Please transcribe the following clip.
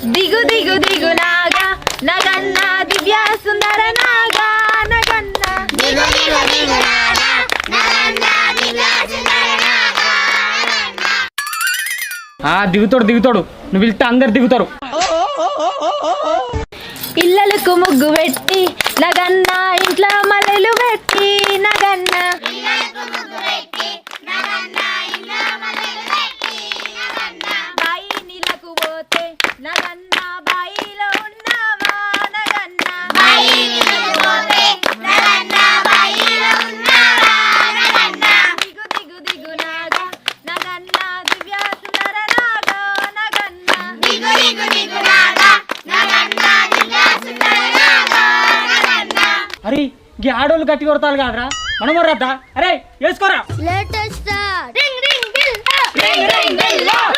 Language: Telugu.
దిగు దిగు దిగు నాగా నగన్న దివ్య సుందర నాగా నగన్న దిగు దిగు దిగు నాగా నగన్న దివ్య సుందర నాగా దిగుతాడు నువ్వు వెళ్తే అందరు దిగుతారు. ఇళ్ళలకు ముగ్గు పెట్టి నగన్న ఇంట్లో మల్లెలు పెట్టి నగన్న బాయి నీళ్ళకు పోతే నగన్న బాయిలో ఉన్నావా నగన్న దిగు దిగు దిగు నాగా నగన్న దివ్య సుందర నాగా నగన్న దిగు దిగు దిగు నాగా నగన్న దివ్య సుందర నాగా నగన్న. అరే ఈ ఆడోళ్ళు గట్టి కొడతారు కాదురా, మనం రద్దా. అరే వేసుకోరా. Let us start. Ring ring bell. Ring ring bell.